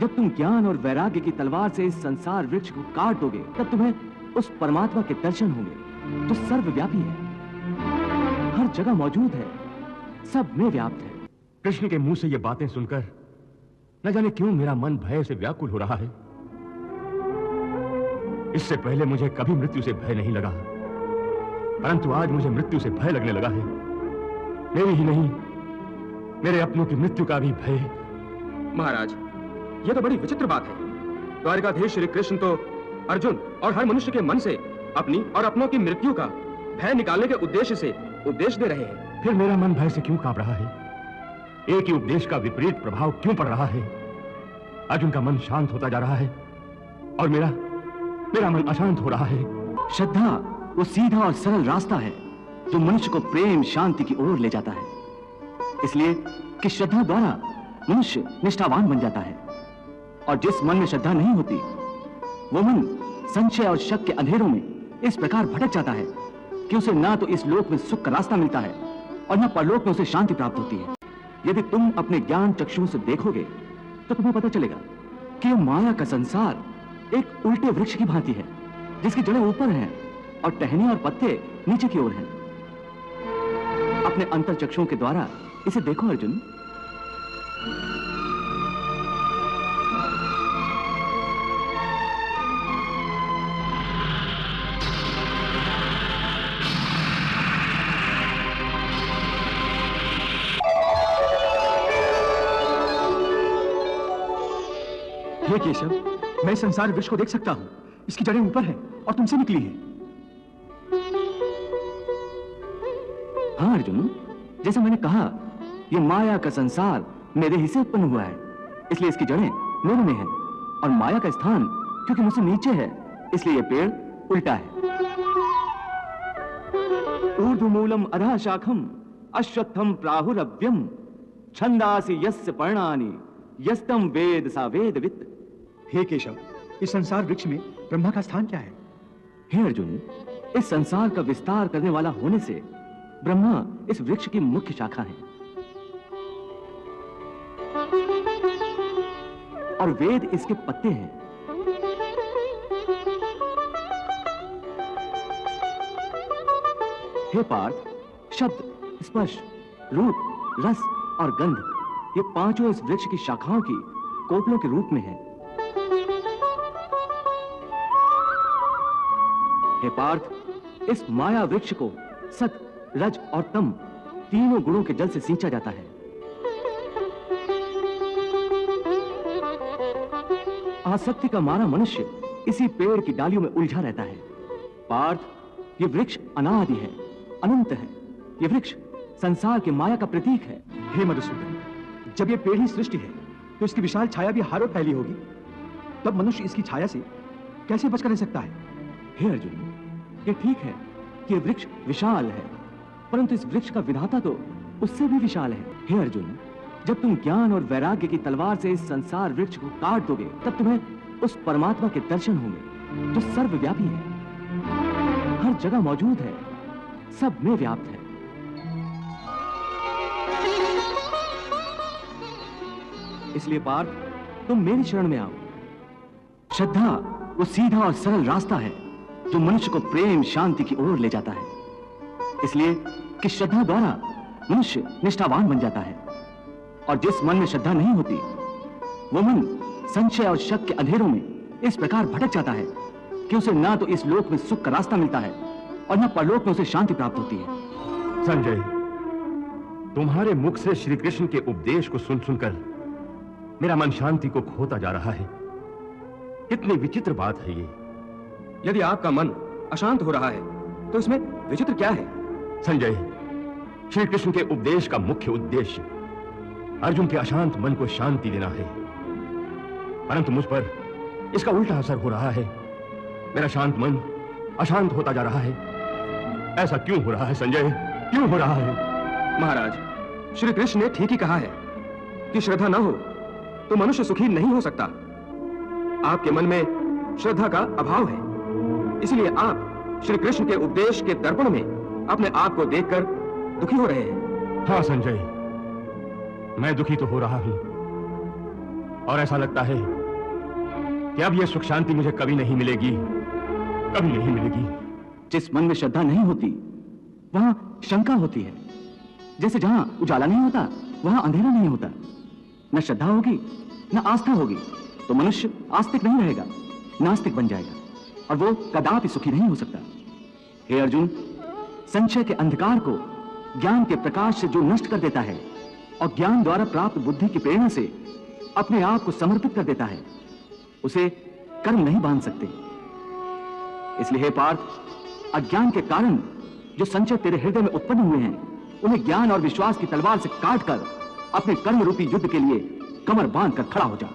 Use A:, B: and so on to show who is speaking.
A: जब तुम ज्ञान और वैराग्य की तलवार से इस संसार वृक्ष को काट दोगे, तब तुम्हें उस परमात्मा के दर्शन होंगे जो सर्वव्यापी है, हर जगह मौजूद है, सब में व्याप्त है।
B: कृष्ण के मुंह से ये बातें सुनकर न जाने क्यों मेरा मन भय से व्याकुल हो रहा है। इससे पहले मुझे कभी मृत्यु से भय नहीं लगा, परंतु आज मुझे मृत्यु से भय लगने लगा है। मेरी ही नहीं, मेरे अपनों की मृत्यु का भी भय।
C: महाराज, यह तो बड़ी विचित्र बात है। द्वारिकाधीश श्री कृष्ण तो अर्जुन और हर मनुष्य के मन से अपनी और अपनों की मृत्यु का भय निकालने के उद्देश्य से उपदेश दे रहे हैं।
B: फिर मेरा मन भय से क्यों कांप रहा है? एक ही उपदेश का विपरीत प्रभाव क्यों पड़ रहा है? अर्जुन का मन शांत होता जा रहा है और मेरा मन अशांत हो रहा है।
A: श्रद्धा वो सीधा और सरल रास्ता है जो मनुष्य को प्रेम शांति की ओर ले जाता है। इसलिए कि श्रद्धा द्वारा मनुष्य निष्ठावान बन जाता है, और जिस मन में श्रद्धा नहीं होती वो मन संशय और शक के अंधेरों में इस प्रकार भटक जाता है कि उसे ना तो इस लोक में सुख का रास्ता मिलता है और न परलोक में उसे शांति प्राप्त होती है। यदि तुम अपने ज्ञान चक्षुओं से देखोगे तो तुम्हें पता चलेगा कि यह माया का संसार एक उल्टे वृक्ष की भांति है, जिसकी जड़ें ऊपर हैं और टहनी और पत्ते नीचे की ओर हैं। अपने अंतर चक्षुओं के द्वारा इसे देखो अर्जुन।
D: हे केशव, मैं संसार वृक्ष को देख सकता हूं। इसकी जड़ें ऊपर हैं और तुमसे निकली हैं।
A: हाँ अर्जुन, जैसा मैंने कहा, यह माया का संसार मेरे ही से उत्पन्न हुआ है, इसलिए इसकी जड़ें मेरे में हैं, और माया का स्थान क्योंकि मुझसे नीचे है, इसलिए यह पेड़ उल्टा है। ऊर्ध्वमूलम अधः शाखम अश्वत्थम प्राहुरव्यम छंदासि यस्य पर्णानि यस्तम वेद सा वेदवित्।
D: हे केशव, इस संसार वृक्ष में ब्रह्मा का स्थान क्या है?
A: हे अर्जुन, इस संसार का विस्तार करने वाला होने से ब्रह्मा इस वृक्ष की मुख्य शाखा है, और वेद इसके पत्ते हैं। हे पार्थ, शब्द, स्पर्श, रूप, रस और गंध, ये पांचों इस वृक्ष की शाखाओं की कोपलों के रूप में हैं। हे पार्थ, इस माया वृक्ष को सत, रज और तम तीनों गुणों के जल से सींचा जाता है। आसक्ति का मारा मनुष्य इसी पेड़ की डालियों में उलझा रहता है। पार्थ, ये वृक्ष अनादि है, अनंत है। ये वृक्ष संसार की माया का प्रतीक है।
D: हे मधुसूदन, जब ये पेड़ ही सृष्टि है तो इसकी विशाल छाया भी हारों फैली होगी, तब मनुष्य इसकी छाया से कैसे बचकर रह सकता है?
A: हे अर्जुन, ये ठीक है कि वृक्ष विशाल है, परंतु इस वृक्ष का विधाता तो उससे भी विशाल है। हे अर्जुन, जब तुम ज्ञान और वैराग्य की तलवार से इस संसार वृक्ष को काट दोगे, तब तुम्हें उस परमात्मा के दर्शन होंगे जो सर्वव्यापी है, हर जगह मौजूद है, सब में व्याप्त है। इसलिए पार्थ, तुम मेरी शरण में आओ। श्रद्धा वो सीधा और सरल रास्ता है जो मनुष्य को प्रेम शांति की ओर ले जाता है। इसलिए कि श्रद्धा द्वारा मनुष्य निष्ठावान बन जाता है, और जिस मन में श्रद्धा नहीं होती वो मन संशय और शक के अंधेरों में इस प्रकार भटक जाता है कि उसे ना तो इस लोक में सुख का रास्ता मिलता है और न परलोक में उसे शांति प्राप्त होती है।
B: संजय, तुम्हारे मुख से श्री कृष्ण के उपदेश को सुन सुनकर मेरा मन शांति को खोता जा रहा है। कितनी विचित्र बात है ये।
C: यदि आपका मन अशांत हो रहा है तो इसमें विचित्र क्या है?
B: संजय, श्री कृष्ण के उपदेश का मुख्य उद्देश्य अर्जुन के अशांत मन को शांति देना है, परंतु मुझ पर इसका उल्टा असर हो रहा है। मेरा शांत मन अशांत होता जा रहा है। ऐसा क्यों हो रहा है संजय, क्यों हो रहा है?
C: महाराज, श्री कृष्ण ने ठीक ही कहा है कि श्रद्धा न हो तो मनुष्य सुखी नहीं हो सकता। आपके मन में श्रद्धा का अभाव है, इसलिए आप श्री कृष्ण के उपदेश के दर्पण में अपने आप को देखकर दुखी हो रहे हैं।
B: हाँ संजय, मैं दुखी तो हो रहा हूं, और ऐसा लगता है कि अब यह सुख शांति मुझे कभी नहीं मिलेगी, कभी नहीं मिलेगी।
A: जिस मन में श्रद्धा नहीं होती वहां शंका होती है। जैसे जहां उजाला नहीं होता वहां अंधेरा नहीं होता। न श्रद्धा होगी न आस्था होगी तो मनुष्य आस्तिक नहीं रहेगा, नास्तिक बन जाएगा और वो कदापि सुखी नहीं हो सकता। हे अर्जुन, संशय के अंधकार को ज्ञान के प्रकाश से जो नष्ट कर देता है और ज्ञान द्वारा प्राप्त बुद्धि की प्रेरणा से अपने आप को समर्पित कर देता है, उसे कर्म नहीं बांध सकते। इसलिए हे पार्थ, अज्ञान के कारण जो संशय तेरे हृदय में उत्पन्न हुए हैं, उन्हें ज्ञान और विश्वास की तलवार से काटकर अपने कर्म रूपी युद्ध के लिए कमर बांध कर खड़ा हो जा।